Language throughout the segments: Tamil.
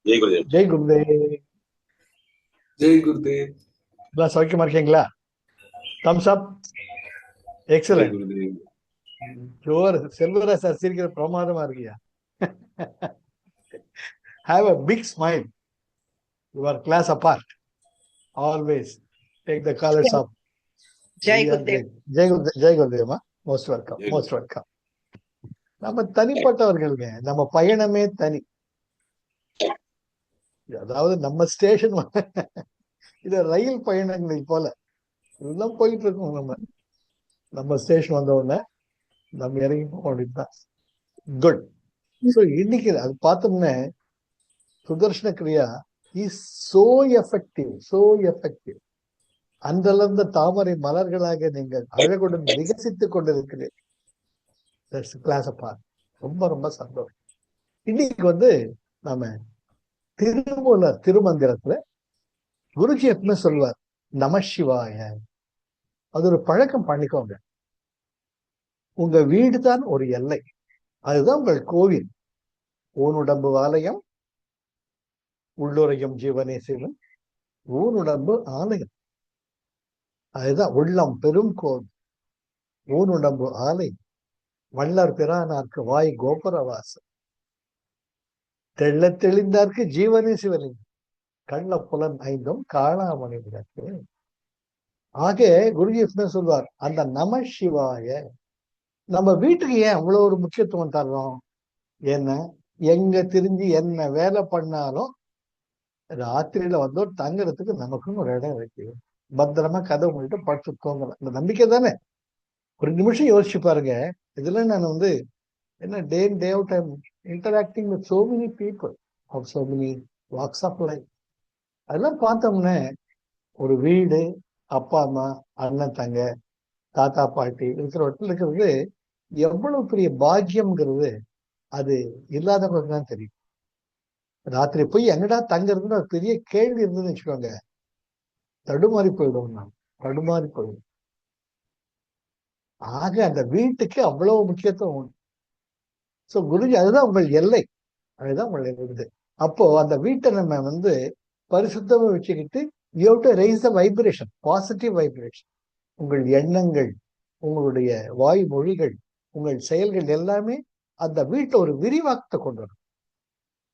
ஜெய் குருதேவ். ஜெய் குருதேவ். ஜெய் குருதேவ். எல்லாம் சௌக்கியமா இருக்கீங்களா? Thumbs up. Jai excellent. Gurudev. ஜோர். செல்வராஜ் சார் சிரிக்கிற பிரமாதமா இருக்கியா? Have a big smile. Your class apart. Always take the colors up. Jai We are Gurudev. great. Jai Gurudev. Jai Gurudeva. Most welcome. Jai most welcome. நம்ம தனிப்பட்டவர்களுங்க. நம்ம பயணமே தனி. அதாவது நம்ம ஸ்டேஷன் இது ரயில் பயணங்கள் போல இதெல்லாம் போயிட்டு இருக்கோம். நம்ம ஸ்டேஷன் வந்த உடனே நம்ம இறங்கி போக வேண்டியதுதான். குட். ஸோ இன்னைக்கு அது பார்த்தோம்னா Sudarshan Kriya is so effective, so effective. அன்றளர்ந்த தாமரை மலர்களாக நீங்கள் அழகுடன் விகசித்துக் கொண்டிருக்கிறீர்கள். கிளாஸ் பார்த்து ரொம்ப ரொம்ப சந்தோஷம். இன்னைக்கு நாம திருமூலர் திருமந்திரத்துல குருஜி எப்பவுமே சொல்லுவார் நம சிவாய. அது ஒரு பழக்கம் பண்ணிக்கோங்க. உங்க வீடு தான் ஒரு எல்லை, அதுதான் உங்கள் கோவில். ஊனுடம்பு ஆலயம் உள்ளுரையும் ஜீவனே சிவன், ஊனுடம்பு ஆலயம். அதுதான் உள்ளம் பெரும் கோவில். ஊனுடம்பு ஆலயம் வள்ளர் பிரானார்க்கு வாய் கோபுரவாசம், தெள்ள தெளிந்தார்க்கு ஜீவனே சிவலிங்கம், கள்ள புலன் ஐந்தும் காணாமணி விளக்கு. ஆக குருஜி என்ன சொல்வார், அந்த நம சிவாய நம்ம வீட்டுக்கு ஏன் அவ்வளவு ஒரு முக்கியத்துவம் தர்றோம்? என்ன எங்க திரிஞ்சு என்ன வேலை பண்ணாலும் ராத்திரியில தங்குறதுக்கு நமக்குன்னு ஒரு இடம் இருக்கு. பத்திரமா கதவு மூடிட்டு படுத்து தூங்கலாம். இந்த நம்பிக்கை தானே. ஒரு நிமிஷம் யோசிச்சு பாருங்க. இதுல நான் என்ன day in day out I'm interacting with so many people of so many walks of life. அதெல்லாம் பார்த்தோம்னா ஒரு வீடு, அப்பா அம்மா, அண்ணன் தங்க, தாத்தா பாட்டி இருக்கிறது எவ்வளவு பெரிய பாக்கியம்ங்கிறது அது இல்லாதவங்களுக்கு தான் தெரியும். ராத்திரி போய் எங்கடா தங்குறதுன்னு ஒரு பெரிய கேள்வி இருந்ததுன்னு வச்சுக்கோங்க, தடுமாறி போயிடும். நான் தடுமாறி போயிடும். ஆக அந்த வீட்டுக்கு அவ்வளவு முக்கியத்துவம் உண்டு. ஸோ குருஜி அதுதான் உங்கள் எல்லை, அதுதான் உங்கள் இருந்து. அப்போ அந்த வீட்டை நம்ம பரிசுத்தமா வச்சுக்கிட்டு you have to raise the vibration, positive vibration. உங்கள் எண்ணங்கள், உங்களுடைய வாய் மொழிகள், உங்கள் செயல்கள் எல்லாமே அந்த வீட்டை ஒரு விரிவாக்கத்தை கொண்டு வரும்.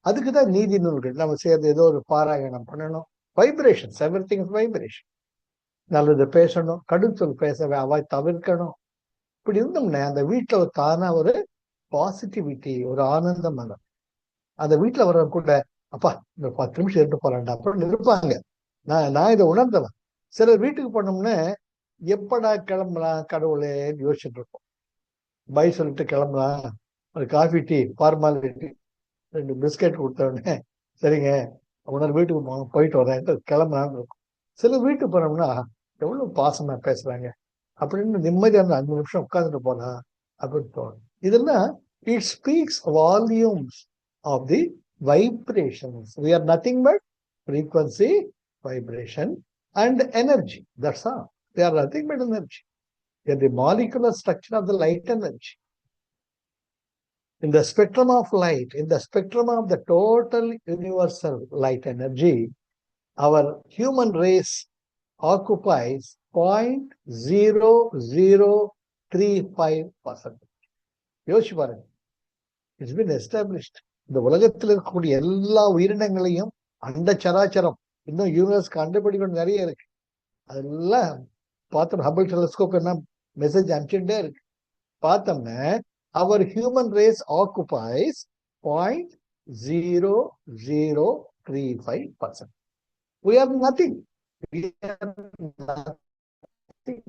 அதுக்குதான் நீதி நூல்கள் நம்ம சேர்ந்து ஏதோ ஒரு பாராயணம் பண்ணணும். Vibration, everything is vibration. நல்லது பேசணும், கடுஞ்சொல் பேச அவாய் தவிர்க்கணும். இப்படி இருந்தோம்னா அந்த வீட்டுல தானா ஒரு பாசிட்டிவிட்டி, ஒரு ஆனந்தம் வரும். அந்த வீட்டுல வர்றவங்க கூட அப்பா இந்த 10 நிமிஷம் இருந்து போறாண்டா அப்படின்னு இருப்பாங்க. நான் இதை உணர்ந்தவன். சிலர் வீட்டுக்கு போனோம்னா எப்படா கிளம்பலாம் கடவுளேன்னு யோசிச்சுட்டு இருப்போம். பை சொல்லிட்டு கிளம்பலாம், ஒரு காஃபி டீ ஃபார்மாலிட்டி, 2 பிஸ்கெட் கொடுத்த உடனே சரிங்க உணர் வீட்டுக்கு போயிட்டு வரேன் கிளம்பலான்னு இருக்கும். சில வீட்டுக்கு போனோம்னா எவ்வளவு பாசமா பேசுறாங்க அப்படின்னு நிம்மதியான 5 நிமிஷம் உட்காந்துட்டு போலாம் அப்படின்னு தோணும். இதெல்லாம் it speaks volumes of the vibrations. We are nothing but frequency, vibration and energy. That's all. They are nothing but energy. They are the molecular structure of the light energy. In the spectrum of light, in the spectrum of the total universal light energy, our human race occupies 0.0035%. யோசிச்சு பாருங்க. It's been established. இந்த உலகத்தில் இருக்கக்கூடிய எல்லா உயிரினங்களையும் அண்ட சராச்சரம் இன்னும் யூனிவர்ஸ் கண்டுபிடிக்கணும் நிறைய இருக்கு. அதெல்லாம் பார்த்தோம். ஹபிள் டெலிஸ்கோப் என்ன மெசேஜ் அனுப்பிச்சுட்டே இருக்கு. பார்த்தோம்னா அவர் human race occupies 0.0035%. We are nothing. We are nothing.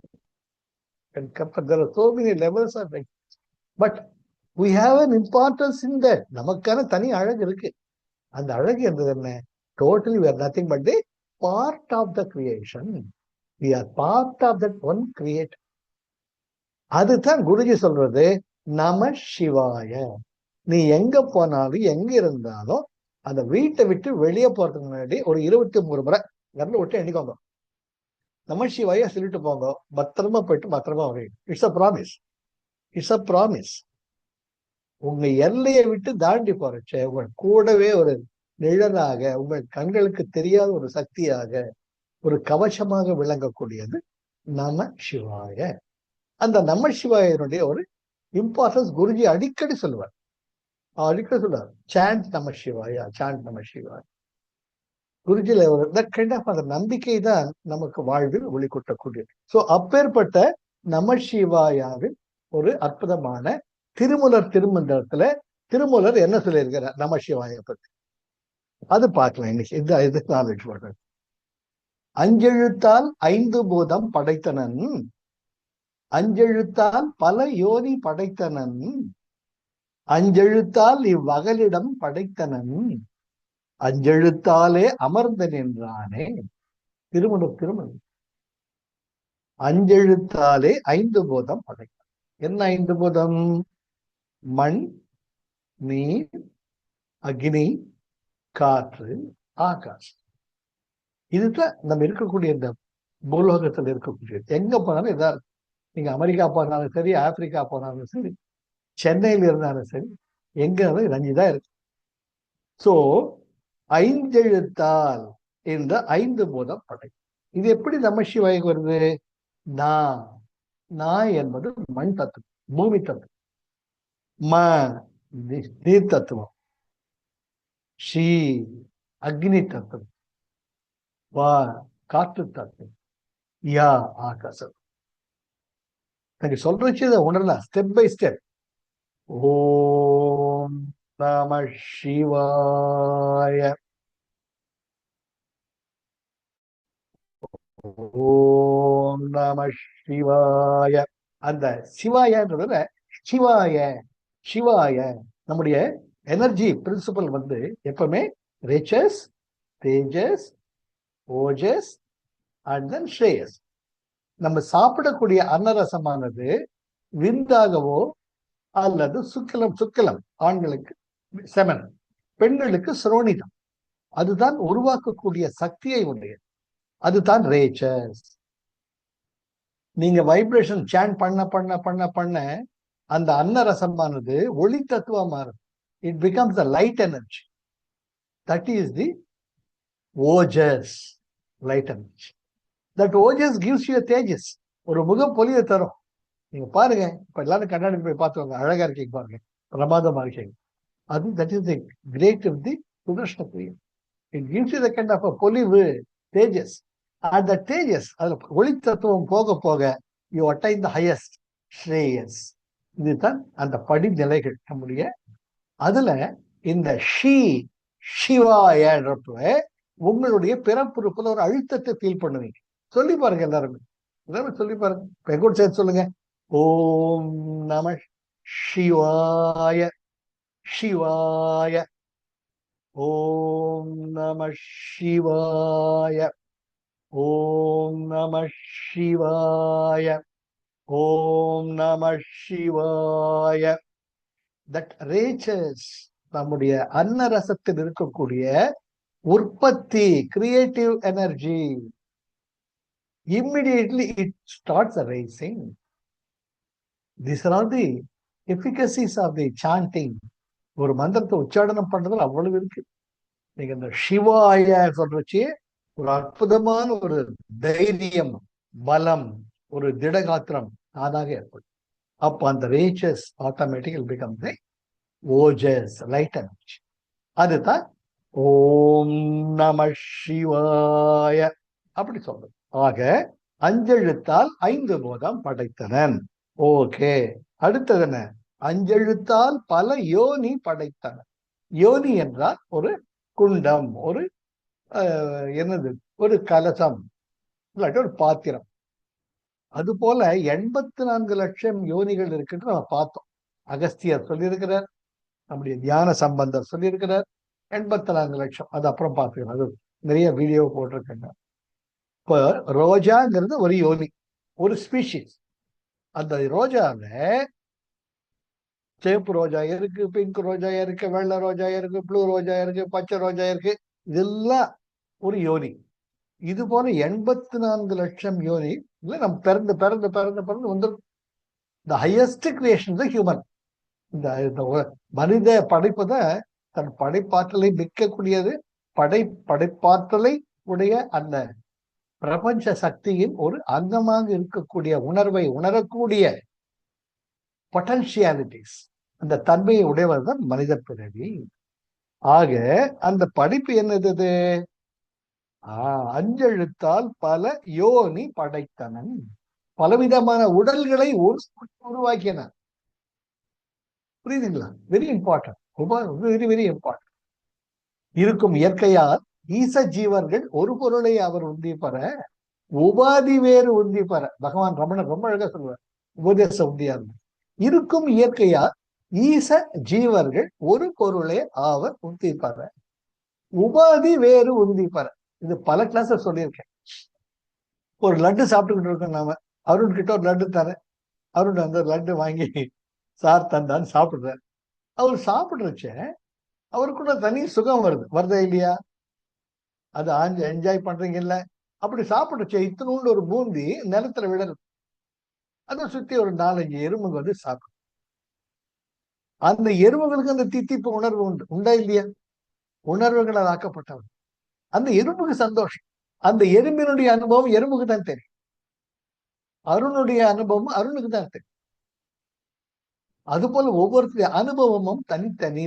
There are so many levels of it. But we have an importance in that. நமக்கான தனி அழகு இருக்கு. அந்த அழகு என்பது என்ன? Totally we are nothing but the part of the creation. We are part of that one creator. அதுதான் குருஜி சொல்றது நம சிவாய. நீ எங்க போனாலும் எங்க இருந்தாலும் அந்த வீட்டை விட்டு வெளியே போறதுக்கு முன்னாடி ஒரு 23 முறை விரல விட்டு எண்ணிக்கோங்க. நம சிவாய சொல்லிட்டு போங்க. பத்திரமா போயிட்டு பத்திரமா வரீங்க. It's a promise. It's a promise. உங்க எல்லையை விட்டு தாண்டி போறச்ச உங்க கூடவே ஒரு நிழலாக, உங்கள் கண்களுக்கு தெரியாத ஒரு சக்தியாக, ஒரு கவசமாக விளங்கக்கூடியது நம சிவாய. அந்த நம சிவாயனுடைய ஒரு இம்பார்ட்டன்ஸ் குருஜி அடிக்கடி சொல்லுவார். சாண்ட் நம சிவாயா, சாண்ட் நம சிவாயா. குருஜில ஒரு கைண்ட் ஆஃப் அந்த நம்பிக்கை தான் நமக்கு வாழ்வில் ஒளி கொட்டக்கூடியது. ஸோ அப்பேற்பட்ட நம சிவாயாவின் ஒரு அற்புதமான திருமூலர் திருமந்திரத்துல திருமூலர் என்ன சொல்லியிருக்கிறார் நம சிவாய பத்தி, அது பார்க்கலாம் இன்னைக்கு. இது நாலேஜ் பண்றது. அஞ்செழுத்தால் ஐந்து பூதம் படைத்தனன், அஞ்செழுத்தால் பல யோனி படைத்தனன், அஞ்செழுத்தால் இவ்வகலிடம் படைத்தனன், அஞ்செழுத்தாலே அமர்ந்த நின்றானே. திருமணம் அஞ்செழுத்தாலே ஐந்து பூதம் படைத்தான். என்ன ஐந்து பூதம்? மண், நீர், அக்னி, காற்று, ஆகாசம். இதுதான் நம்ம இருக்கக்கூடிய இந்த பூலோகத்தில் இருக்கக்கூடியது. எங்க போனாலும் இதா இருக்கு. நீங்க அமெரிக்கா போனாலும் சரி, ஆப்பிரிக்கா போனாலும் சரி, சென்னையில் இருந்தாலும் சரி, எங்க இருந்தாலும் இது அஞ்சுதான் இருக்கு. சோ ஐந்தெழுத்தால் என்ற ஐந்து பூதம் படை. இது எப்படி நம சிவாய்க்கு வருது? நான் என்பது மண் தத்துவம், பூமி தத்துவம். நீர் தத்துவம். ஷீ அக்னி தத்துவம். வா காற்று தத்துவம். யா ஆகாசம். எனக்கு சொல்றச்சு இதை உணரலாம் ஸ்டெப் பை ஸ்டெப். ஓம் நம சிவாய. ஓம் நம சிவாய. அந்த சிவாயன்றதுல சிவாய சிவாய நம்முடைய எனர்ஜி பிரின்சிபல் வந்து எப்பவுமே ரிச்சஸ், தேஜஸ், ஓஜஸ் அண்ட் தென் ஸ்ரேயஸ். நம்ம சாப்பிடக்கூடிய அன்னரசமானது விந்தாகவோ அல்லது சுக்கிலம் ஆண்களுக்கு செமன், பெண்களுக்கு சுரோனிதம். அதுதான் உருவாக்கக்கூடிய சக்தியை உடைய, அதுதான் ரேச்சஸ். நீங்க வைப்ரேஷன் சாண்ட் பண்ண பண்ண பண்ண பண்ண அந்த அன்னரசமானது ஒளி தத்துவம் மாறும். It becomes the light energy. That is the ojas, light energy. That ojas gives you tejas, ஒரு முகம் பொலியை தரும். நீங்க பாருங்க, இப்ப எல்லாரும் கண்ணாடி போய் பார்த்துவாங்க, அழகா இருக்கீங்க பாருங்க, பிரமாதமா இருக்கீங்க. அது that is the great of the Sudarshan Kriya. It gives you the kind of பொலிவு, தேஜஸ். அந்த தேஜஸ், அதுல ஒளி தத்துவம் போக போக you attain the highest shreyas. இதுதான் அந்த படிநிலைகள் நம்முடைய. அதுல இந்த சிவாயன்றப்ப உங்களுடைய பிறப்புறுப்புல ஒரு அழுத்தத்தை ஃபீல் பண்ணுவீங்க. சொல்லி பாருங்க எல்லாருமே, சொல்லி பாருங்க. எங்கூட சேர்த்து சொல்லுங்க. ஓம் நம சிவாய, சிவாய. ஓம் நம சிவாய, ஓம் நம சிவாய, ஓம் நம சிவாய. தட் ரேச்சஸ் நம்முடைய அன்னரசத்தில் இருக்கக்கூடிய உற்பத்தி, creative energy, immediately it starts arising. These are all the efficacies of the chanting. ஒரு மந்திரத்தை உச்சாடனம் பண்றதுல அவ்வளவு இருக்கு. நீங்க இந்த சிவாய சொல்றச்சே ஒரு அற்புதமான ஒரு தைரியம், பலம், ஒரு திடகாத்திரம் தானாக ஏற்படும். அப்ப அந்த ரேச்சஸ் ஆட்டோமேட்டிக்கல் பிகம் தி ஓஜஸ், லைட் எனர்ஜி. அதுதான் ஓம் நம சிவாய அப்படி சொல்றது. ஆக அஞ்செழுத்தால் ஐந்து பூதம் படைத்தனன். ஓகே, அடுத்தது என்ன? அஞ்செழுத்தால் பல யோனி படைத்தனன். யோனி என்றால் ஒரு குண்டம், ஒரு என்னது, ஒரு கலசம், இல்லாட்டி ஒரு பாத்திரம். அது போல 84 லட்சம் யோனிகள் இருக்குன்னு நம்ம பார்த்தோம். அகஸ்தியர் சொல்லியிருக்கிறார், நம்முடைய தியான சம்பந்தர் சொல்லியிருக்கிறார் 84 லட்சம். அது அப்புறம் பார்த்துக்கலாம், அது நிறைய வீடியோ போட்டிருக்கேங்க. இப்போ ரோஜாங்கிறது ஒரு யோனி, ஒரு ஸ்பீஷிஸ். அந்த ரோஜால சேப்பு ரோஜா இருக்கு, பிங்க் ரோஜா இருக்கு, வெள்ளை ரோஜா இருக்கு, ப்ளூ ரோஜா இருக்கு, பச்சை ரோஜா இருக்கு. இதெல்லாம் ஒரு யோனி. இது போல 84 லட்சம் யோனி இல்ல நம்ம பிறந்து பிறந்து பிறந்து பிறந்து வந்துடும். த ஹையஸ்ட் கிரியேஷன் தான் ஹியூமன். இந்த மனித படைப்பை தான் தன் படைப்பாற்றலை மிக்கக்கூடியது. படைப்பாற்றலை உடைய அந்த பிரபஞ்ச சக்தியின் ஒரு அங்கமாக இருக்கக்கூடிய உணர்வை உணரக்கூடிய பொட்டன்சியாலிட்டிஸ், அந்த தன்மையை உடையவர் தான் மனித பிறவி. ஆக அந்த படிப்பு என்னது? அஞ்செழுத்தால் பல யோனி படைத்தனன், பலவிதமான உடல்களை உருவாக்கினான். புரியுதுங்களா? Very important, very very important. இருக்கும் இயற்கையால் ஈச ஜீவர்கள் ஒரு பொருளை அவர் உந்தி பெற, உபாதி வேறு உந்தி பெற. பகவான் ரமணர் ரொம்ப அழகா சொல்லுவார், உபதேச உந்தியா இருக்கு. இருக்கும் இயற்கையால் ஈச ஜீவர்கள் ஒரு பொருளை அவர் உந்தி பெற, உபாதி வேறு உந்தி பெற. இது பல கிளாஸ் சொல்லியிருக்கேன். ஒரு லட்டு சாப்பிட்டுக்கிட்டு இருக்கோம் நாம, அருண் கிட்ட ஒரு லட்டு தரேன். அருண் அந்த லட்டு வாங்கி சார் தந்தான்னு சாப்பிடுறாரு. அவர் சாப்பிடுறச்ச அவருக்குள்ள தனி சுகம் வருதா இல்லையா? அது என்ஜாய் பண்றீங்க இல்ல? அப்படி சாப்பிடுறச்ச இத்தனோண்டு ஒரு பூந்தி நிலத்துல விழறது. அதை சுத்தி ஒரு 4-5 எறும்புங்க வந்து சாப்பிடும். அந்த எறும்புகளுக்கு அந்த தித்திப்பு உணர்வு உண்டா இல்லையா? உணர்வுகளால் ஆக்கப்பட்டவர். அந்த எறும்புக்கு சந்தோஷம். அந்த எறும்பினுடைய அனுபவம் எறும்புக்கு தான் தெரியும். அருணுடைய அனுபவம் அருணுக்கு தான் தெரியும். அதுபோல ஒவ்வொருத்தருடைய அனுபவமும் தனித்தனி.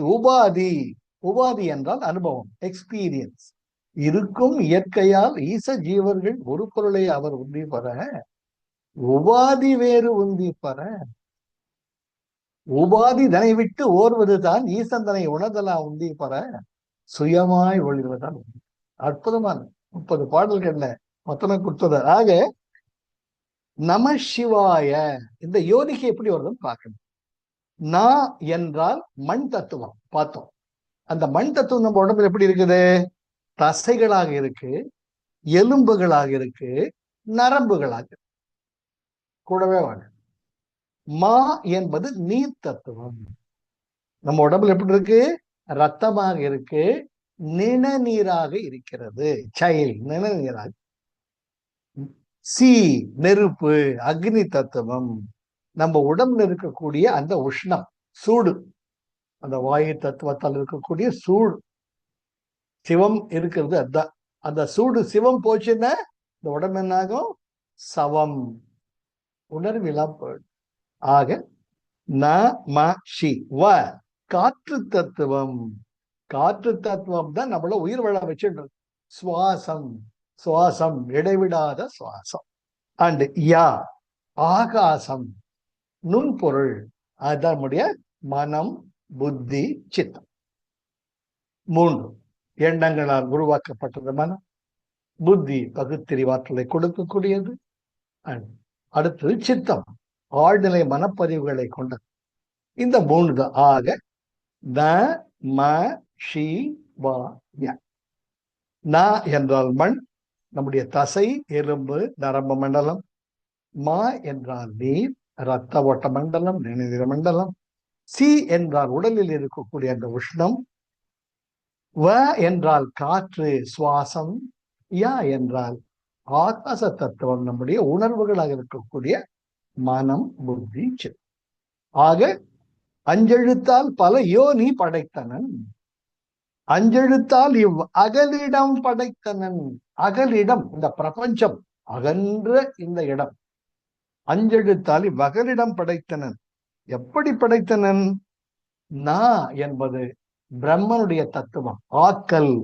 உபாதி என்றால் அனுபவம், எக்ஸ்பீரியன்ஸ். இருக்கும் இயற்கையால் ஈச ஜீவர்கள் ஒரு பொருளை அவர் உந்தி பெற, உபாதி வேறு உந்தி பெற. உபாதி தனை விட்டு ஓர்வதுதான் ஈசன் தனை உணர்தலா உந்தி பெற, சுயமாய் ஒளிர்வதால். அற்புதமான 30 பாடல்கள்ல மொத்தமே கொடுத்தது. ஆக நம சிவாய இந்த யோனிக்கு எப்படி வருதுன்னு பார்க்கணும். நா என்றால் மண் தத்துவம் பார்த்தோம். அந்த மண் தத்துவம் நம்ம உடம்புல எப்படி இருக்குது? தசைகளாக இருக்கு, எலும்புகளாக இருக்கு, நரம்புகளாக கூடவே வாங்க. மா என்பது நீர் தத்துவம். நம்ம உடம்புல எப்படி இருக்கு? ரத்தமாக இருக்கு, நிணநீராக இருக்கிறது. சைல்ட் நிணநீராக. சி நெருப்பு, அக்னி தத்துவம். நம்ம உடம்புல இருக்கக்கூடிய அந்த உஷ்ணம், சூடு, அந்த வாயு தத்துவத்தால் இருக்கக்கூடிய சூடு. சிவம் இருக்கிறது அதுதான். அந்த சூடு சிவம் போச்சுன்னா இந்த உடம்பு என்னாகும்? சவம், உணர்விலா போயிடும். ஆக ந ம ஷி வ காற்று தத்துவம். காற்று தத்துவம் தான் நம்மள உயிர் வாழ வச்சுட்டு. சுவாசம், இடைவிடாத சுவாசம். அண்ட் யா ஆகாசம், நுண்பொருள். அதுதான் நம்முடைய மனம், புத்தி, சித்தம். 3 எண்ணங்களால் உருவாக்கப்பட்டது மனம். புத்தி பகுத்தறிவாற்றலை கொடுக்கக்கூடியது. அடுத்தது சித்தம், ஆழ்நிலை மனப்பதிவுகளை கொண்டது. இந்த 3 தான். ஆக ந ம ஷி வ ய. ந என்றால் மண், நம்முடைய தசை, எலும்பு, நரம்பு மண்டலம். மா என்றால் நீர், இரத்த ஓட்ட மண்டலம், நிணநீர் மண்டலம். சி என்றால் உடலில் இருக்கக்கூடிய அந்த உஷ்ணம். வ என்றால் காற்று, சுவாசம். யா என்றால் ஆகாச தத்துவம், நம்முடைய உணர்வுகளாக இருக்கக்கூடிய மனம், புத்தி, சித்தம். ஆக அஞ்செழுத்தால் பல யோனி படைத்தனன். அஞ்செழுத்தால் அகலிடம் படைத்தனன். அகலிடம், இந்த பிரபஞ்சம் அகன்ற இந்த இடம். அஞ்செழுத்தால் அகலிடம் படைத்தனன். எப்படி படைத்தனன்? நா என்பது பிரம்மனுடைய தத்துவம், ஆக்கல்,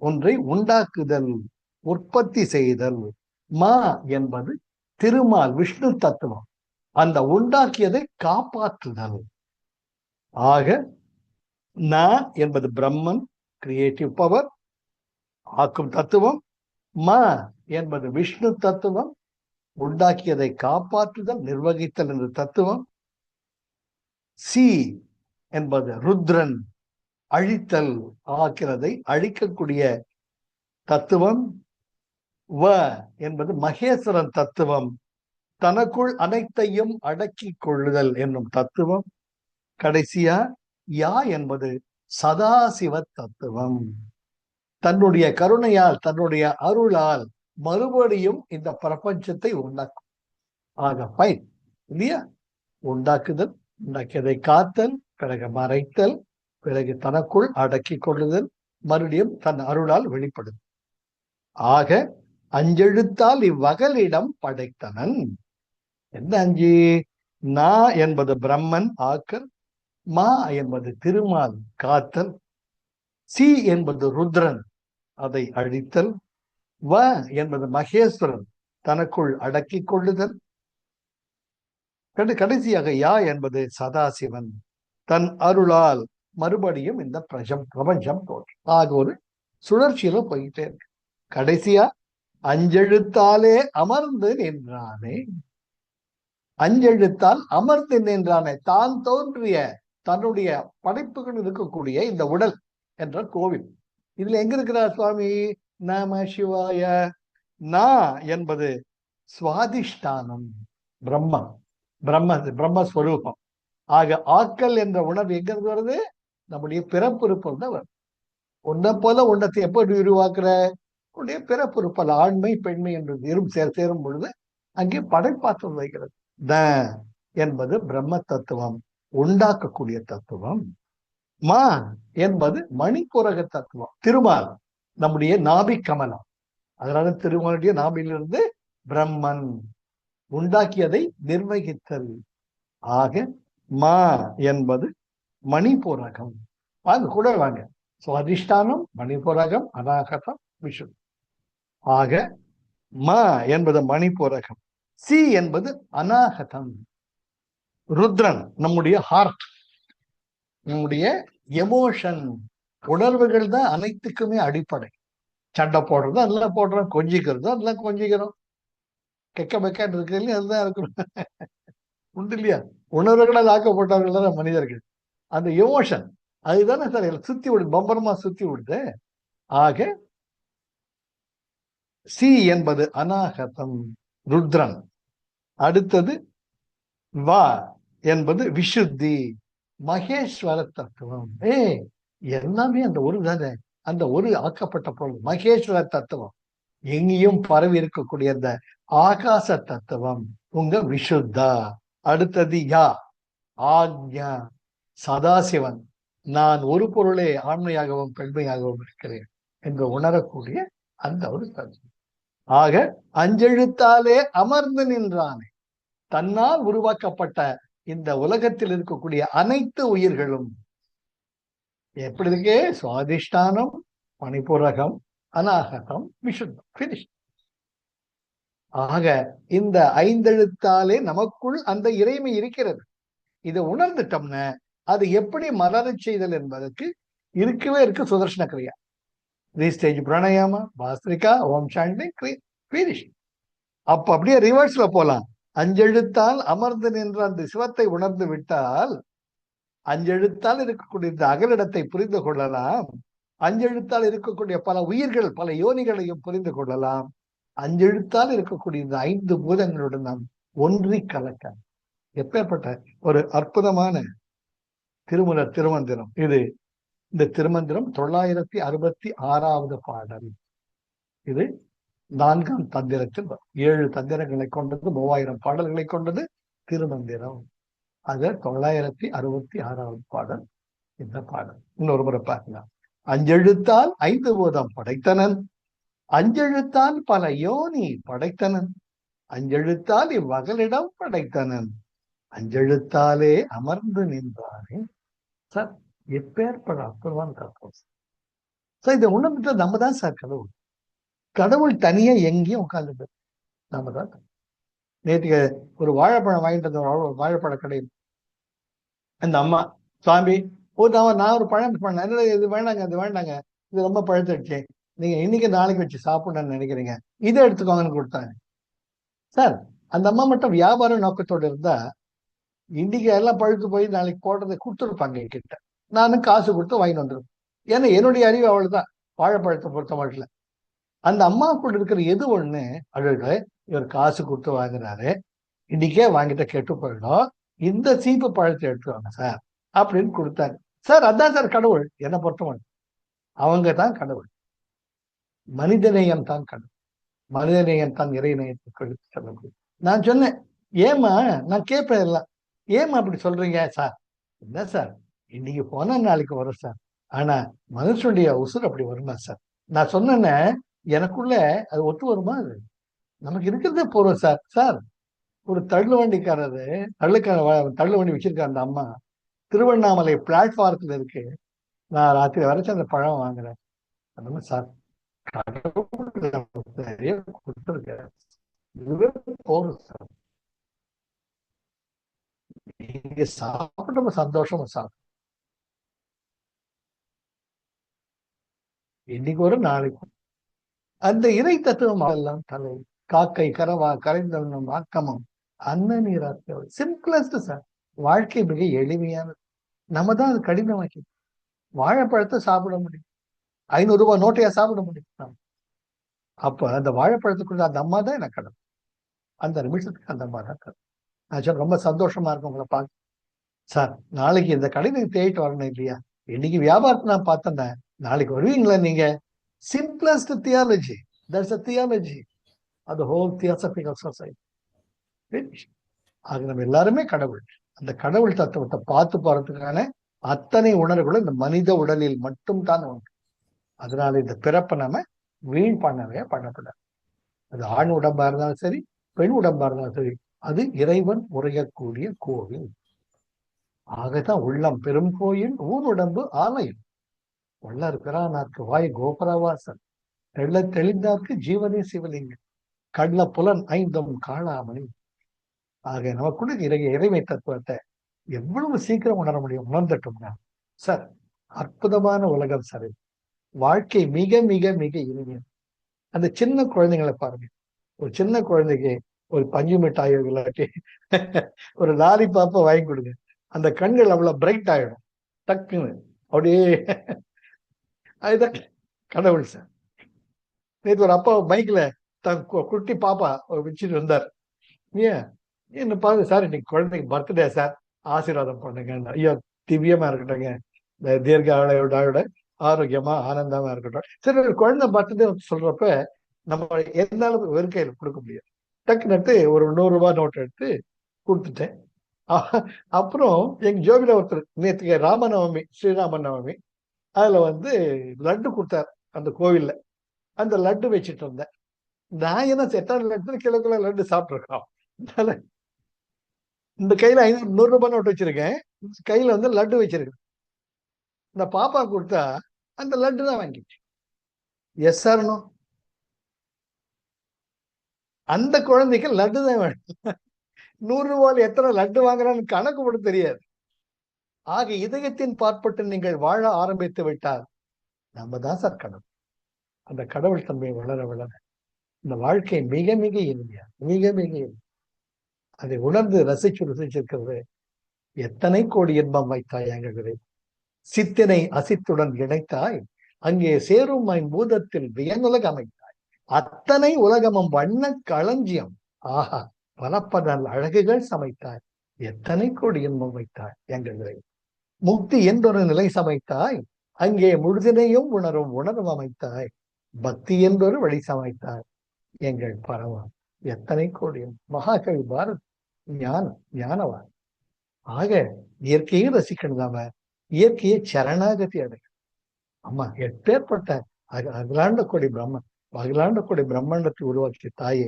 ஒன்றை உண்டாக்குதல், உற்பத்தி செய்தல். மா என்பது திருமால், விஷ்ணு தத்துவம், அந்த உண்டாக்கியதை காப்பாற்றுதல். ஆக ந என்பது பிரம்மன், கிரியேட்டிவ் பவர், ஆக்கும் தத்துவம். ம என்பது விஷ்ணு தத்துவம், உண்டாக்கியதை காப்பாற்றுதல், நிர்வகித்தல் என்ற தத்துவம். சி என்பது ருத்ரன், அழித்தல், ஆக்கிறதை அழிக்கக்கூடிய தத்துவம். வ என்பது மகேஸ்வரன் தத்துவம், தனக்குள் அனைத்தையும் அடக்கி கொள்ளுதல் என்னும் தத்துவம். கடைசியா யா என்பது சதாசிவ தத்துவம், தன்னுடைய கருணையால், தன்னுடைய அருளால் மறுபடியும் இந்த பிரபஞ்சத்தை உண்டாக்கும். ஆக பயன் இல்லையா? உண்டாக்குதல், உண்டாக்கியதை காத்தல், பிறகு மறைத்தல், பிறகு தனக்குள் அடக்கி கொள்ளுதல், மறுபடியும் தன் அருளால் வெளிப்படும். ஆக அஞ்செழுத்தால் இவ்வகலிடம் படைத்தனன். என்ன அஞ்சு? நா என்பது பிரம்மன் ஆக்கல், மா என்பது திருமால் காத்தல், சி என்பது ருத்ரன் அதை அழித்தல், வ என்பது மகேஸ்வரன் தனக்குள் அடக்கி கொள்ளுதல், கடைசியாக யா என்பது சதாசிவன் தன் அருளால் மறுபடியும் இந்த பிரபஞ்சம் தோன்றும். ஆக ஒரு சுழற்சியில போயிட்டே இருக்கு. கடைசியா அஞ்செழுத்தாலே அமர்ந்து நின்றானே, அஞ்செழுத்தால் அமர்ந்து நின்றானே, தான் தோன்றிய தன்னுடைய படைப்புகள் இருக்கக்கூடிய இந்த உடல் என்ற கோவில். இதுல எங்க இருக்கிறார் சுவாமி? நம சிவாய. நா என்பது சுவாதிஷ்டானம், பிரம்மம், பிரம்மஸ்வரூபம். ஆக ஆக்கல் என்ற உணர்வு எங்க இருந்து வருது? நம்முடைய பிறப்புறுப்பல் தான் வருது. உன்னை போல உன்னத்தை எப்படி உருவாக்குற? உன்னுடைய பிறப்புறுப்பல், ஆண்மை பெண்மை என்று சேரும் பொழுது அங்கே படைப்பாற்றல் வைக்கிறது. த என்பது பிரம்ம தத்துவம், உண்டாக்கக்கூடிய தத்துவம். மா என்பது மணிப்புரக தத்துவம், திருமால், நம்முடைய நாபி கமலம். அதனால திருமாலுடைய நாபிலிருந்து பிரம்மன் உண்டாக்கியதை நிர்வகித்தல். ஆக மா என்பது மணிபூரகம். வாங்க கூட வாங்க. சுவாதிஷ்டானம், மணிபூரகம், அநாகதம், விஷு. ஆக மா என்பது மணிபூரகம், சி என்பது அநாகதம், ருத்ரன், நம்முடைய ஹார்ட், நம்முடைய எமோஷன், உணர்வுகள் தான் அனைத்துக்குமே அடிப்படை. சண்டை போடுறதும் அதெல்லாம் போடுறோம், கொஞ்சிக்கிறதும் அதெல்லாம் கொஞ்சிக்கிறோம், கெக்க பெக்கான்னு இருக்கு இல்லையா, அதுதான் இருக்கணும். உண்டு இல்லையா? உணர்வுகளால் ஆக்கப்பட்டவர்கள் தான் மனிதர்கள். அந்த எமோஷன் அதுதானே சார் சுத்தி விடுது, பம்பரமா சுத்தி விடுது. ஆக சி என்பது அநாகதம், ருத்ரன். அடுத்தது வா என்பது விசுத்தி, மகேஸ்வர தத்துவம். எல்லாமே அந்த ஒரு தானே, அந்த ஒரு ஆக்கப்பட்ட பொருள் மகேஸ்வர தத்துவம். எங்கேயும் பரவி இருக்கக்கூடிய அந்த ஆகாச தத்துவம் உங்க விஷுத்தா. அடுத்தது யா, ஆக்ஞா, சதாசிவன், நான் ஒரு பொருளே ஆண்மையாகவும் பெண்மையாகவும் இருக்கிறேன் என்று உணரக்கூடிய அந்த ஒரு தத்துவம். ஆக அஞ்செழுத்தாலே அமர்ந்து நின்றானே, தன்னால் உருவாக்கப்பட்ட இந்த உலகத்தில் இருக்கக்கூடிய அனைத்து உயிர்களும் எப்படி இருக்கு? சுவாதிஷ்டானம், மணிபூரகம், அநாகதம், விஷுத்தம், பினிஷ். ஆக இந்த ஐந்தெழுத்தாலே நமக்குள் அந்த இறைமை இருக்கிறது. இதை உணர்ந்துட்டோம்னா அது எப்படி மலரச் செய்தல் என்பதற்கு இருக்கவே இருக்கு சுதர்சன கிரியா, ரீஸ்டேஜ் பிராணாயாமா, பாஸ்திரிகா, ஓம் சாந்தி, பினிஷ். அப்ப அப்படியே ரிவர்ஸ்ல போலாம். அஞ்செழுத்தால் அமர்ந்து நின்ற அந்த சிவத்தை உணர்ந்து விட்டால் அஞ்செழுத்தால் இருக்கக்கூடிய இந்த அகலிடத்தை புரிந்து கொள்ளலாம். அஞ்செழுத்தால் இருக்கக்கூடிய பல உயிர்கள், பல யோனிகளையும் புரிந்து கொள்ளலாம். அஞ்செழுத்தால் இருக்கக்கூடிய இந்த 5 பூதங்களுடன் நாம் ஒன்றி கலக்க. எப்பேற்பட்ட ஒரு அற்புதமான திருமந்திரம் இது. இந்த திருமந்திரம் 966வது பாடல். இது 4ஆம் தந்திரத்தில் 7 தந்திரங்களை கொண்டது, 3000 பாடல்களை கொண்டது திருமந்திரம். அது 966வது பாடல். இந்த பாடல் இன்னொரு முறை பார்க்கலாம். அஞ்செழுத்தால் 5 பூதம் படைத்தனன், அஞ்செழுத்தால் பல யோனி படைத்தனன், அஞ்செழுத்தால் இவ்வகலிடம் படைத்தனன், அஞ்செழுத்தாலே அமர்ந்து நின்றானே. சார் எப்பேற்பட அற்புதமான தத்துவம் சார். இதை உணர்ந்துட்டு நம்ம தான் சார் கடவுள். கடவுள் தனியா எங்கேயும் உட்கார்ந்துட்டு நம்ம தான். நேற்றுக்கு ஒரு வாழைப்பழம் வாங்கிட்டு வந்த வாழைப்பழ கடையில் அந்த அம்மா, சுவாமி நான் ஒரு பழம் பண்ணேன், இது வேண்டாங்க, அது வேண்டாங்க, இது ரொம்ப பழுத்துடுச்சு, நீங்க இன்னைக்கு நாளைக்கு வச்சு சாப்பிடணும்னு நினைக்கிறீங்க, இதை எடுத்துக்கோங்கன்னு கொடுத்தாங்க. சார் அந்த அம்மா மட்டும் வியாபார நோக்கத்தோடு இருந்தா இன்னைக்கு எல்லாம் பழுத்து போய் நாளைக்கு போடுறதை கொடுத்துருப்பாங்க என்கிட்ட. நானும் காசு கொடுத்து வாங்கிட்டு வந்துருப்பேன். ஏன்னா என்னுடைய அறிவு அவள்தான் வாழைப்பழத்தை பொறுத்த மட்டும். அந்த அம்மாவுக்குள்ள இருக்கிற எது ஒண்ணு அழுக, இவர் காசு கொடுத்து வாங்குறாரு, இன்னைக்கே வாங்கிட்ட கெட்டு போயிடும், இந்த சீப்பு பழத்தை எடுத்துவாங்க சார் அப்படின்னு கொடுத்தாரு. சார் அதான் சார் கடவுள். என்னை பொறுத்தவன் அவங்க தான் கடவுள். மனிதநேயம் தான் கடவுள். மனிதநேயம் தான் இறைநேயத்துக்கு எடுத்து சொல்லக்கூடிய. நான் சொன்னேன், ஏமா நான் கேட்பேன் எல்லாம், ஏமா அப்படி சொல்றீங்க சார்? என்ன சார் இன்னைக்கு போனா நாளைக்கு வரும் சார். ஆனா மனுஷனுடைய உசுர் அப்படி வருமா சார்? நான் சொன்னேன்னு எனக்குள்ள அது ஒத்து வருமா? அது நமக்கு இருக்கிறதே போறோம் சார். சார், ஒரு தள்ளு வண்டிக்காரரு தள்ளு வண்டி வச்சிருக்க அந்த அம்மா திருவண்ணாமலை பிளாட்ஃபாரத்துல இருக்கு. நான் ராத்திரி வரைக்கும் அந்த பழம் வாங்குறேன். அந்த மாதிரி சார், கடவுள் நமக்கு நிறைய கொடுத்திருக்காரு. இதுவே போதும் சார். நீங்க சாப்பிட சந்தோஷமா சாப்பிடும். இன்னைக்கு ஒரு நாளைக்கு அந்த இறை தத்துவம் எல்லாம் தலை காக்கை கரவா கரைந்தவனும் ஆக்கமும் அன்ன நீராக்க சிம்பிளஸ்ட் சார். வாழ்க்கை மிக எளிமையானது. நம்ம தான் அது கடினமாக்கி. வாழைப்பழத்தை சாப்பிட முடியும், 500 ரூபாய் நோட்டையா சாப்பிட முடியும். அப்ப அந்த வாழைப்பழத்துக்குள்ள அந்த அம்மா தான் எனக்கு கடவுள். அந்த நிமிஷத்துக்கு அந்த அம்மா தான் கடவுள். நான் ரொம்ப சந்தோஷமா இருக்கும் உங்களை பார்க்க சார். நாளைக்கு இந்த கடையை தேடிட்டு வரணும் இல்லையா? இன்னைக்கு வியாபாரத்தை நான் பார்த்தேன். நாளைக்கு வருவீங்களா நீங்க? Simplest theology. That's a theology. அது ஹோல் தியோசபிக்கல் சொசைட்டி. அது நம்ம எல்லாருமே கடவுள். அந்த கடவுள் தத்துவத்தை பார்த்து போறதுக்கான அத்தனை உணர்வுகளும் இந்த மனித உடலில் மட்டும் தான் உண்டு. அதனால இந்த பிறப்பை நம்ம வீண் பண்ணவே பண்ணக்கூடாது. அது ஆண் உடம்பா இருந்தாலும் சரி, பெண் உடம்பா இருந்தாலும் சரி, அது இறைவன் உரையக்கூடிய கோவில். ஆகதான் உள்ளம் பெரும் கோயில், ஊர் உடம்பு ஆலயம். வள்ளர் பிரானாக்கு வாய் கோபுரவாசல், தெள்ள தெளிந்தாக்கு ஜீவனே சிவலிங்கம், கள்ள புலன் ஐந்தும் காளாமணி. ஆக நமக்குள்ள இறைமை தத்துவத்தை எவ்வளவு சீக்கிரம் உணர முடியும்? உணர்ந்துட்டோம்னா சார், அற்புதமான உலகம் சார். வாழ்க்கை மிக மிக மிக இனிமையா. அந்த சின்ன குழந்தைங்களை பாருங்க. ஒரு சின்ன குழந்தைக்கு ஒரு பஞ்சு மிட்டாயோ இல்லாட்டி ஒரு லாரி பாப்ப வாங்கி கொடுங்க. அந்த கண்கள் அவ்வளவு பிரைட் ஆயிடும் டக்குன்னு. அப்படியே அதுதான் கடவுள் சார். நேற்று ஒரு அப்பா பைக்ல குட்டி பாப்பா வச்சுட்டு வந்தார். ஏன் என்ன பாருங்க சார், இன்னைக்கு குழந்தைக்கு பர்த்டே சார், ஆசீர்வாதம் பண்ணுங்க. ஐயோ, திவ்யமா இருக்கட்டுங்க, தீர்காயோட ஆரோக்கியமா ஆனந்தமா இருக்கட்டும். சரி, ஒரு குழந்தை பர்த்டே சொல்றப்ப நம்ம எந்த அளவுக்கு வெறும் கையில கொடுக்க முடியாது. டக்குன்னு ஒரு 100 ரூபாய் நோட் எடுத்து கொடுத்துட்டேன். அப்புறம் எங்க ஜோபில ஒருத்தர் நேற்றுக்கு ராமநவமி, ஸ்ரீராம நவமி, அதுல லட்டு கொடுத்தார் அந்த கோவில்ல. அந்த லட்டு வச்சுட்டு இருந்தேன். நான் என்ன செட்டான லட்டு கிலோ லட்டு சாப்பிட்டுருக்கோம். இந்த கையில 100 ரூபாய் நோட்டு வச்சிருக்கேன், கையில லட்டு வச்சிருக்கேன். இந்த பாப்பா கொடுத்தா அந்த லட்டு தான் வாங்கிச்சு. Yes sir no? அந்த குழந்தைக்கு லட்டு தான் வேணும். 100 ரூபாய் எத்தனை லட்டு வாங்குறான்னு கணக்கு கூட தெரியாது. ஆக இதயத்தின் பாற்பட்டு நீங்கள் வாழ ஆரம்பித்து விட்டால் நம்ம தான் சார் கடவுள். அந்த கடவுள் தன்மை வளர வளர இந்த வாழ்க்கை மிக மிக இனிமையா, மிக மிக இனிமையா. அதை உணர்ந்து ரசிச்சிருக்கிறது. எத்தனை கோடி இன்பம் வைத்தாய் எங்களை, சித்தினை அசித்துடன் இணைத்தாய், அங்கே சேரும் பூதத்தில் வியனுலக அமைத்தாய், அத்தனை உலகமும் வண்ண களஞ்சியம். ஆஹா, பலப்பதன் அழகுகள் சமைத்தாய், எத்தனை கோடி இன்பம் வைத்தாய் எங்களை. முக்தி என்றொரு நிலை சமைத்தாய், அங்கே முழுதினையும் உணரும் உணர்வு அமைத்தாய், பக்தி என்றொரு வழி சமைத்தாய் எங்கள் பரவம். எத்தனை கோடி மகாகவி பாரத் ஞானவான். ஆக இயற்கையை ரசிக்கணும். நாம இயற்கையை சரணாகதி அடையும். அம்மா, எப்பேற்பட்ட அகிலாண்ட கோடி பிரம்மாண்டத்தை உருவாக்கிய தாயே,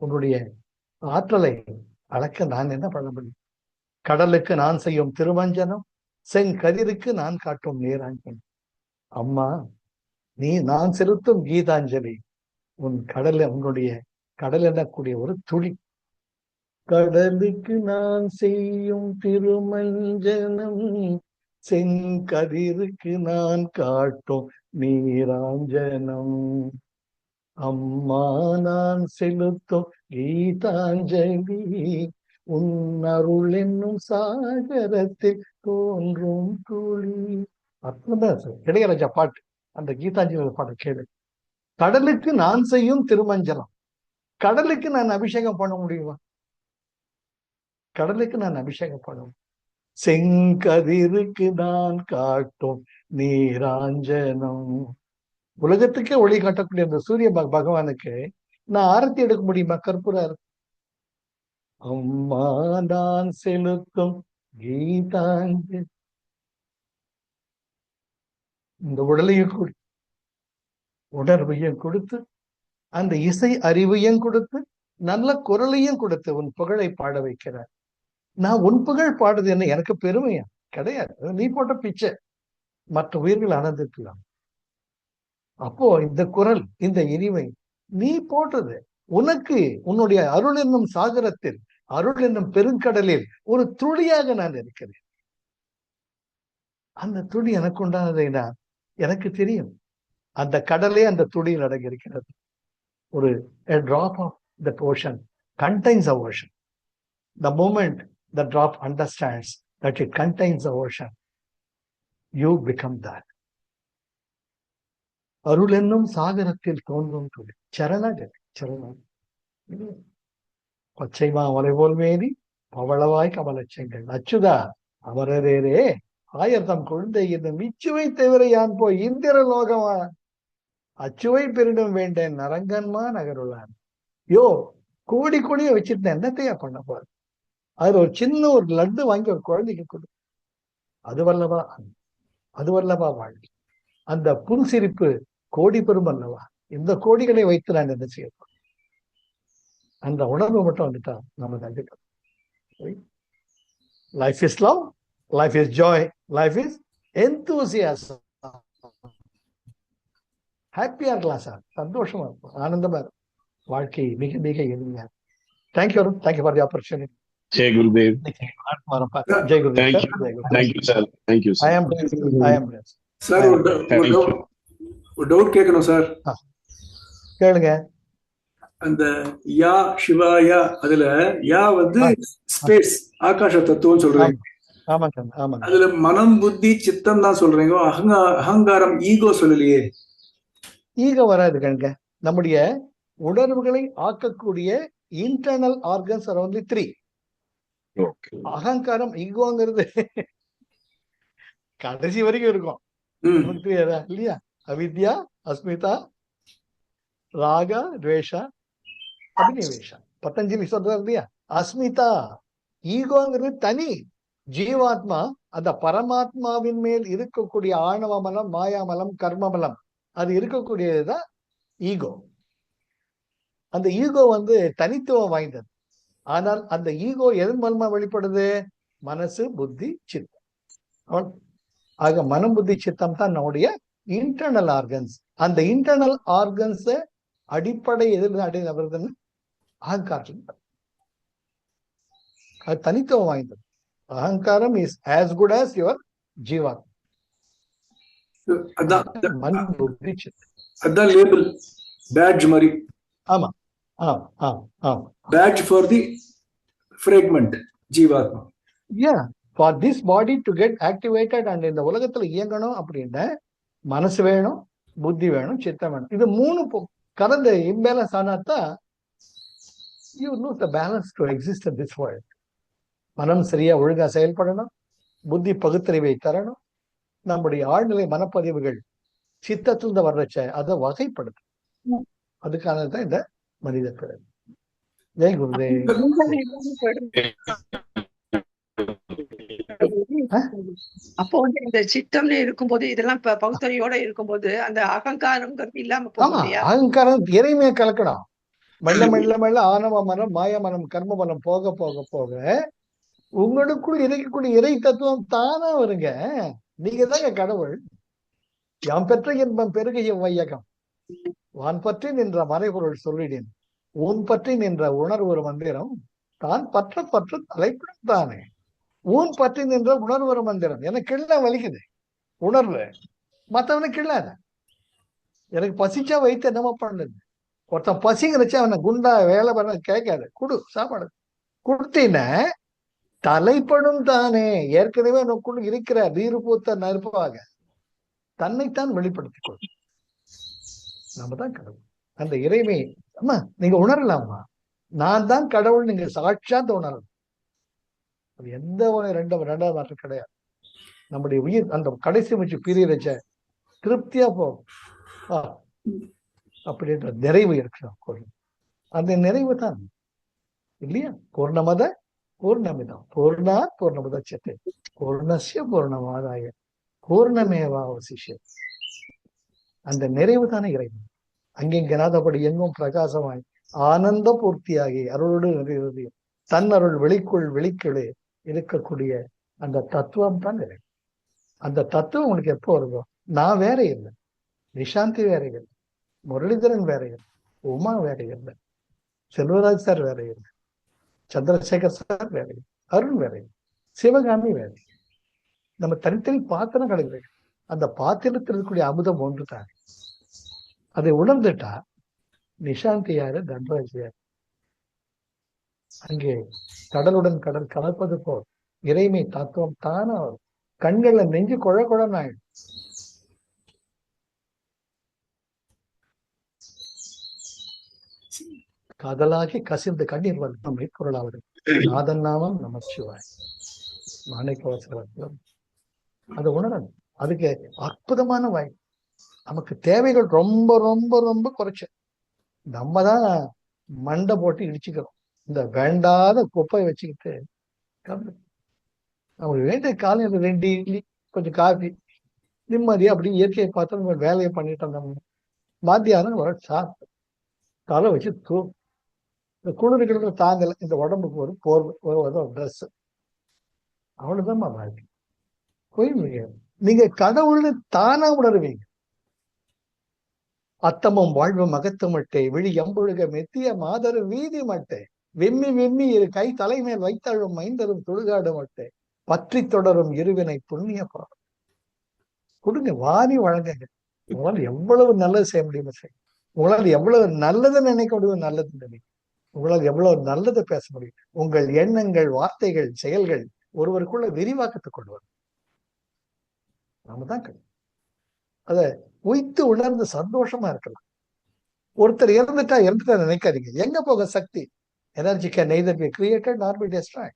உன்னுடைய ஆற்றலை அளக்க நான் என்ன பண்ண முடியும்? கடலுக்கு நான் செய்யும் திருவஞ்சனம், செங்கதிருக்கு நான் காட்டும் நீராஞ்சனம். அம்மா, நான் செலுத்தும் கீதாஞ்சலி உன்னுடைய கடல் எனக்கூடிய ஒரு துளி. கடலுக்கு நான் செய்யும் திருமஞ்சனம், செங்கதிருக்கு நான் காட்டும் நீராஞ்சனம். அம்மா, நான் செலுத்தும் கீதாஞ்சலி உன் அருள் என்னும் சாகரத்தில் தோன்றும் துளி. அற்புதம் சார். இளையராஜா பாட்டு, அந்த கீதாஞ்சலி பாட்டு கேளு. கடலுக்கு நான் செய்யும் திருமஞ்சனம். கடலுக்கு நான் அபிஷேகம் பண்ண முடியுமா? கடலுக்கு நான் அபிஷேகம் பண்ணுவேன். செங்கதிருக்கு நான் காட்டும் நீராஞ்சனம். உலகத்துக்கே ஒளி காட்டக்கூடிய அந்த சூரிய பகவானுக்கு நான் ஆரத்தி எடுக்க முடியுமா? கற்பூர அம்மா, நான் செலுத்தும் கீதாஞ்சலி. இந்த உடலையும் உணர்வையும் கொடுத்து, அந்த இசை அறிவையும் கொடுத்து, நல்ல குரலையும் கொடுத்து உன் புகழை பாட வைக்கிறார். நான் உன் புகழ் பாடுறது என்ன எனக்கு பெருமையா கிடையாது. நீ போட்ட பிச்சை மற்ற உயிர்கள் ஆனந்திக்கலாம். அப்போ இந்த குரல், இந்த இனிமை நீ போட்டது. உனக்கு உன்னுடைய அருள் என்னும் சாகரத்தில், அருள் என்னும் பெருங்கடலில் ஒரு துளியாக நான் இருக்கிறேன். அந்த துளி எனக்கு உண்டானதை நான் எனக்கு தெரியும். அந்த கடலே அந்த துளியில் அடங்கி இருக்கிறது. ஒரு a drop of that ocean contains the ocean. The moment the drop understands that it contains the ocean, you become that. அருள் என்னும் சாகரத்தில் தோன்றும் துளி. சரணாகதி, சரணாகதி. பச்சை மாமலை போல் மேனி பவளவாய் கமலச்செங்கல் அச்சுதா அமரரேரே ஆயர்தம் குழந்தை என்னும் இச்சுவை தவிர யான் போய் இந்திர லோகமா அச்சுவை பெரிடும் வேண்டேன் நரங்கன்மா நகருளான். யோ, கோடி கோடியை வச்சிருந்தேன், என்னத்தையா பண்ண போற? அதுல ஒரு சின்ன ஒரு லட்டு வாங்கி ஒரு குழந்தைக்கு கொடு. அதுவல்லவா வாழ்க்கை. அந்த புன்சிரிப்பு கோடி பெரும் அல்லவா? இந்த கோடிகளை வைத்து நான் என்ன செய்யப்போம்? அந்த உணர்வு மட்டும் வந்துட்டா நம்ம கண்டிப்பா. Life is love, life is Joy, life is enthusiasm. ஹாப்பியா இருக்கலாம் சார், சந்தோஷமா இருக்கும், ஆனந்தமா இருக்கும். வாழ்க்கை மிக மிக எளிமையா. Thank you, thank you for the opportunity. Jai Gurudev. Jai Gurudev. Thank you sir. Thank you sir. I am sir ஒரு டவுட் கேட்கணும் சார். கேளுங்க. அந்த யா சிவாயா, அதுல யா வந்து ஸ்பேஸ், ஆகாஷ தத்துவம் சொல்றீங்க. ஆமாங்க, ஆமாங்க. அதுல மனம் புத்தி சித்தம் தான் சொல்றீங்க, அகங்காரம் ஈகோ சொல்லலையே. ஈகோ வராது கண்க. நம்முடைய உணர்வுகளை ஆக்கக்கூடிய இன்டர்னல் ஆர்கன்ஸ் ஆர் ஒன்லி 3. அகங்காரம், ஈகோங்கிறது கடைசி வரைக்கும் இருக்கும். இல்லையா? அவித்யா, அஸ்மிதா, ராகா, துவேஷா, அபினிவேஷா. பத்தஞ்சலி சொல்றாரு இல்லையா? அஸ்மிதா, ஈகோங்கிறது தனி ஜீவாத்மா. அந்த பரமாத்மாவின் மேல் இருக்கக்கூடிய ஆணவ மலம், மாயாமலம், கர்மமலம், அது இருக்கக்கூடியதுதான் ஈகோ. அந்த ஈகோ வந்து தனித்துவம் வாய்ந்தது. ஆனால் அந்த ஈகோ எதன் மூலமா வெளிப்படுது? மனசு, புத்தி, சித்தம். ஆக மனம், புத்தி, சித்தம் தான் நம்முடைய இன்டர்னல் ஆர்கன்ஸ். அந்த இன்டர்னல் ஆர்கன்ஸ் அடிப்படை எதிர்த்து வருதுன்னு அகங்காரம். அது தனித்துவம் வாய்ந்தது. அகங்காரம் is as good as your Jeeva. மனம், புத்தி, சித்தம். அதான் லேபிள், பேட்ஜ் மாதிரி. ஆமா, ஆமா, ஆமா, ஆமா. பேட்ஜ் ஃபார் தி ஃப்ராக்மெண்ட் ஜீவாத்மா. Yeah, for this body to get activated and இந்த உலகத்துல இயங்கணும் அப்படின்னா மனசு வேணும், புத்தி வேணும், சித்தம் வேணும். இது 3 கலந்து imbalance ஆனாதான் you lose the balance to exist in this world. மனம் சரியா ஒழுங்கா செயல்படணும், புத்தி பகுத்தறிவை தரணும், நம்முடைய ஆழ்நிலை மனப்பதிவுகள் சித்தத்திலிருந்து வர்றச்ச அதை வகைப்படுத்தும். அதுக்கானதான் இந்த மனித பிறகு. ஜெய் குருதேவ். அப்போ வந்து இந்த சித்தம்னு இருக்கும்போது, இதெல்லாம் பகுத்தறியோட இருக்கும்போது அந்த அகங்காரங்கிறது இல்லாம போகுது. அகங்காரம் இறைமையை கலக்கணும். மெல்ல மெல்ல மெல்ல ஆணவ மனம், மாய மனம், கர்ம மனம் போக போக போக உங்களுக்குள் இருக்கக்கூடிய இறை தத்துவம் தானா வருங்க. நீங்க தாங்க கடவுள். யாம் பெற்ற இன்பம் பெருகிய வையகம், வான் பற்றி நின்ற மறைபொருள் சொல்லிடேன், ஊன் பற்றி நின்ற உணர்வு ஒரு மந்திரம், தான் பற்ற பற்று தலைப்பிடும் தானே. ஊன் பற்றி நின்ற உணர்வு ஒரு மந்திரம். எனக்கு எல்லாம் வலிக்குது உணர்வு, மற்றவனுக்கு இல்லாத. எனக்கு பசிச்சா வைத்து என்னமா பண்ணுது? ஒருத்தன் பசிங்கிறச்சா அவனை குண்டா வேலை பண்ண கேட்காது, குடு சாப்பாடு கொடுத்தீன தலைப்படும் தானே. ஏற்கனவே நோக்குள்ள இருக்கிற நீரு பூத்த நெருப்பாக தன்னைத்தான் வெளிப்படுத்திக் கொள்ளும். நம்ம தான் கடவுள். அந்த இறைமை அம்மா நீங்க உணரலாமா? நான் தான் கடவுள், நீங்க சாட்சாத் உணரலாம். அது எந்த ரெண்டாவது மாற்றம் கிடையாது. நம்முடைய உயிர் அந்த கடைசி மூச்சு பிரியச்ச திருப்தியா போகும். அப்படின்ற நிறைவு இருக்கிறோம். அந்த நிறைவு தான் இல்லையா? பூர்ணமத பூர்ணமிதம் பூர்ணா பூர்ணமுதட்சத்தை பூர்ணஸ்ய பூர்ணமாதாய பூர்ணமேவாவசிஷ்யதே. அந்த நிறைவு தானே இறைவன். அங்கெங்கனாதபடி எங்கும் பிரகாசமாய் ஆனந்த பூர்த்தியாகி அருளோடு நிறைவு தன் அருள் வெளிக்குள் வெளிக்குள்ளே இருக்கக்கூடிய அந்த தத்துவம் தான் இறைவன். அந்த தத்துவம் உனக்கு எப்போ வருதோ, நான் வேற இல்லை, நிஷாந்தி வேற இல்லை, முரளிதரன் வேற இல்லை, உமா வேற இல்லை, செல்வராஜ் சார் வேற இல்லை, சந்திரசேகர் சார் வேற இல்லை, அருண் வேற இல்லை, சிவகாமி வேற இல்லை. நம்ம தனித்தனி பாத்திரம் கிடைக்கிறது. அந்த பாத்திரத்தில் இருக்கக்கூடிய அமுதம் ஒன்று தான். அதை உணர்ந்துட்டா நிஷாந்தி யாரு, தன்ராஜ் யாரு. அங்கே கடலுடன் கடல் கலப்பது போல் இறைமை தத்துவம் தானா வரும். கண்கள்ல நெஞ்சு குழ குழன்னு ஆயிடும். காதலாகி கசிந்து கண்ணீர் வந்து மெய்ப்பொருளாவது நாதன் நாமம் நமச்சிவாய் மாணிக்கவாசகர். அது உணரணும். அதுக்கு அற்புதமான வாய்ப்பு. நமக்கு தேவைகள் ரொம்ப ரொம்ப ரொம்ப குறைச்ச. நம்ம தான் மண்டை போட்டு இடிச்சுக்கிறோம். இந்த வேண்டாத குப்பை வச்சுக்கிட்டு நமக்கு வேண்டிய காலையில் 2 இட்லி கொஞ்சம் காஃபி நிம்மதியா அப்படி இயற்கையை பார்த்து நம்ம வேலையை பண்ணிட்டு இருந்தோம். மத்தியானம் சாப்பிட்டு தலை வச்சு இந்த குளிர்கிறது தாங்கல. இந்த உடம்புக்கு ஒரு போர்வை, ஒரு ட்ரெஸ், அவ்வளவுதான் வாழ்க்கை. போய் நீங்க கடவுள்னு தானா உணர்வீங்க. அத்தமும் வாழ்வும் அகத்தமட்டே விழி எம்பொழுக மெத்திய மாதரு வீதி மட்டே வெம்மி வெம்மி இரு கை தலைமேல் வைத்தாழும் மைந்தரும் தொழுகாடு மட்டே பற்றி தொடரும் இருவினை புண்ணிய பாடம். கொடுங்க, வாரி வழங்குங்க. உங்களால் எவ்வளவு நல்லது செய்ய முடியுமோ செய்யும். உங்களால் எவ்வளவு நல்லது நினைக்க முடியுமோ நல்லது நினைக்கும். உங்களால் எவ்வளவு நல்லது பேச முடியும். உங்கள் எண்ணங்கள், வார்த்தைகள், செயல்கள் ஒருவருக்குள்ள விரிவாக்கத்தை கொண்டு வரும். நாம தான் அத உய்த்து உணர்ந்து சந்தோஷமா இருக்கலாம். ஒருத்தர் இறந்துட்டா நினைக்காதீங்க. எங்க போக சக்தி? Energy can neither be created nor be destroyed.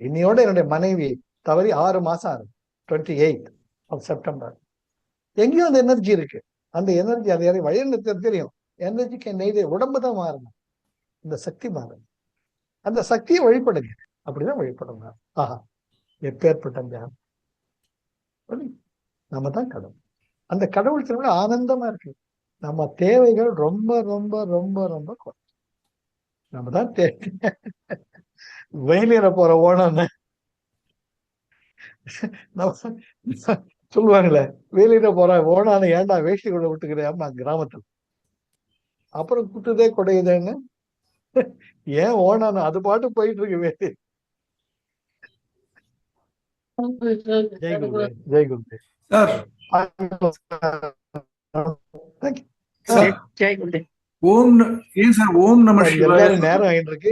இன்னையோட என்னுடைய மனைவி தவறி 6 மாசம் ஆகுது. 28th of September. எங்கேயும் அந்த எனர்ஜி இருக்கு. அந்த எனர்ஜி அதை வழிநடத்த தெரியும். எனர்ஜி கேன் neither, உடம்பு தான் மாறணும், இந்த சக்தி மாறணும். அந்த சக்தியை வழிபடுங்க. அப்படிதான் வழிபடுங்க. ஆஹா, எப்பேற்பட்ட நம்ம தான் கடவுள். அந்த கடவுள் திருவிழா ஆனந்தமா இருக்கு. நம்ம தேவைகள் ரொம்ப ரொம்ப ரொம்ப ரொம்ப குறை. நம்ம தான் வெயிலிற போற ஓணம் சொல்லுவாங்களே, வெயிலிற போற ஓணான ஏன்டா வேஷ்டி கூட விட்டுக்கிறேன் கிராமத்துல. அப்புறம் குட்டுதே குடையுதேன்னு ஏன் ஓணான அது பாட்டு போயிட்டு இருக்கு வேலி. ஜெய்குரு ஜெய்குரு சார். ஓம் ஏன் சார் ஓம் நம சிவாய நேரம் ஆயிட்டு இருக்கு.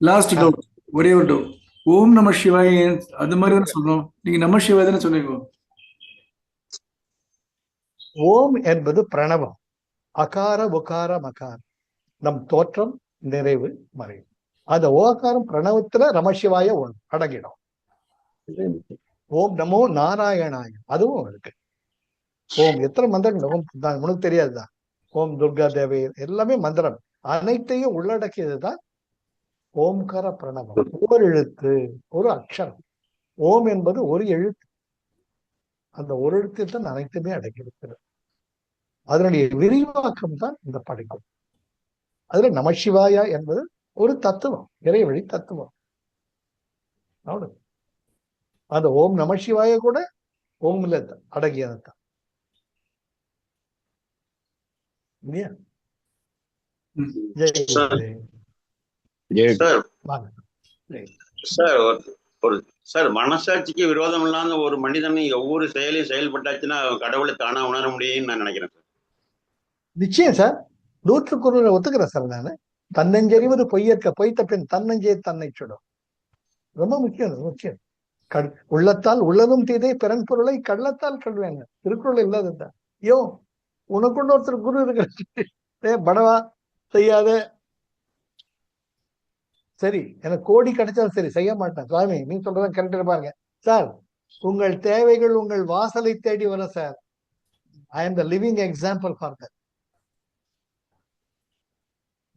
லாஸ்ட் டவுட், ஒரே ஒரு டவுட். ஓம் நம சிவாய அது மாதிரி தானே சொல்றோம். நீங்க நம சிவாய தானே சொன்னீங்க. ஓம் என்பது பிரணவம். அகார உகார மகார், நம் தோற்றம், நிறைவு, மறைவு. அந்த ஓகாரம் பிரணவத்துல நமசிவாய ஒன்று அடங்கிடும். ஓம் நமோ நாராயணாய அதுவும் இருக்கு. ஓம் எத்தனை மந்திரங்கள் ஓம் உனக்கு தெரியாதுதான். ஓம் துர்கா தேவி எல்லாமே மந்திரம். அனைத்தையும் உள்ளடக்கியதுதான் ஓம்கார பிரணவம். ஒரு எழுத்து, ஒரு அக்ஷரம். ஓம் என்பது ஒரு எழுத்து. அந்த ஒரு எழுத்தில் தான் அனைத்துமே அடங்கியிருக்கிறது. அதனுடைய விரிவாக்கம் தான் இந்த படைப்பு. அதுல நமசிவாயா என்பது ஒரு தத்துவம், இறைவழி தத்துவம். அவ்வளவு. அந்த ஓம் நமசிவாய கூட ஓம்ல அடங்கியதுதான். சார், மனசாட்சிக்கு விரோதம் இல்லாத ஒரு மனிதன் ஒவ்வொரு செயலையும் செயல்பட்டாச்சுன்னா கடவுளை தானா உணர முடியும்னு நான் நினைக்கிறேன் சார். நிச்சயம் சார், 100% ஒத்துக்கிறேன் சார். நானு தன்னஞ்செறிவது பொய்யற்க பொய்த்த பின் தன்னஞ்சே தன்னை சுடும். ரொம்ப முக்கியம் முக்கியம். உள்ளத்தால் உள்ளதும் தீதை பிறன் பொருளை கள்ளத்தால் கல்வேங்க. திருக்குறள் இல்லாததுதான். யோ, உனக்குள்ள ஒருத்தர் குரு இருக்கிற படவா செய்யாத. சரி, எனக்கு கோடி கிடைச்சாலும் சரி செய்ய மாட்டேன். சுவாமி நீ சொல்றதான் கரெக்ட் பாருங்க சார். உங்கள் தேவைகள் உங்கள் வாசலை தேடி வர sir. I am the living example for that.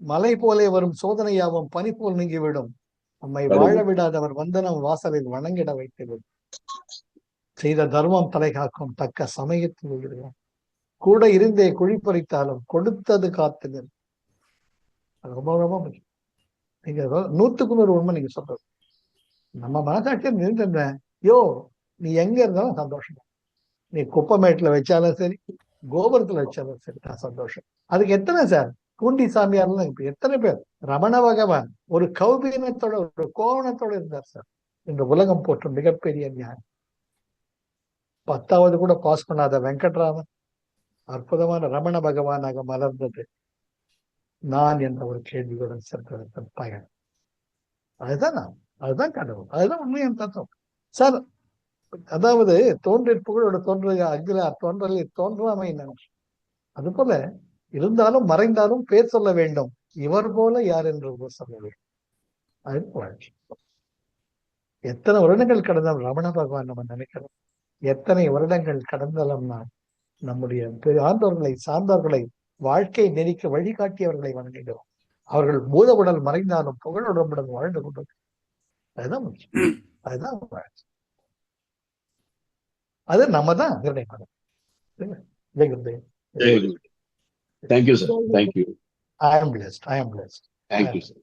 மலை போலே வரும் சோதனையாவும் பனி போல் நீங்கிவிடும். நம்மை வாழ விடாதவர் வந்து நம் வாசலில் வணங்கிட வைத்துவிடும். செய்த தர்மம் தலை காக்கும் தக்க சமயத்தில் விடுவோம். கூட இருந்தே குழி பறித்தாலும் கொடுத்தது காத்து நிற்கும். அது ரொம்ப ரொம்ப முக்கியம். நீங்க 100க்கு 100 உண்மை நீங்க சொல்றது. நம்ம மனசாட்சியம் நின்று யோ நீ எங்க இருந்தாலும் சந்தோஷம். நீ குப்பமேட்டுல வச்சாலும் சரி, கோபுரத்துல வச்சாலும் சரி, நான் சந்தோஷம். அதுக்கு எத்தனை சார் பூண்டி சாமியார்லாம் இப்ப எத்தனை பேர், ரமண பகவான் ஒரு கௌபீனத்தோட ஒரு கோவணத்தோட இருந்தார் சார். இந்த உலகம் போற்றும் மிகப்பெரிய ஞானம். 10வது கூட பாஸ் பண்ணாத வெங்கட்ராமன் அற்புதமான ரமண பகவானாக மலர்ந்தது நான் என்ற ஒரு கேள்வியுடன் சென்ற பயணம். அதுதான் கடவுள், அதுதான் உண்மையான தத்துவம் சார். அதாவது தோன்றிற் புகழோட அகிலார் தோன்றலில் தோன்றாமை நன்றி. அது போல இருந்தாலும் மறைந்தாலும் பேர் சொல்ல வேண்டும், இவர் போல யார் என்று சொல்ல வேண்டும். அது வாழ்க்கை. எத்தனை வருடங்கள் கடந்தாலும் ரமண பகவான் நம்ம நினைக்கிறோம். எத்தனை வருடங்கள் கடந்தாலும் நாம் நம்முடைய ஆண்டவர்களை சார்ந்தவர்களை வாழ்க்கை நெறிக்க வழிகாட்டியவர்களை வணங்குகிறோம். அவர்கள் பூத உடல் மறைந்தாலும் புகழ் உடம்புடன் வாழ்ந்து கொண்டு. அதுதான் முக்கியம். அதுதான் வாழ்க்கை. அது நம்ம தான் நிர்ணயம். Thank you, sir. Thank you. I am blessed. Thank you, sir.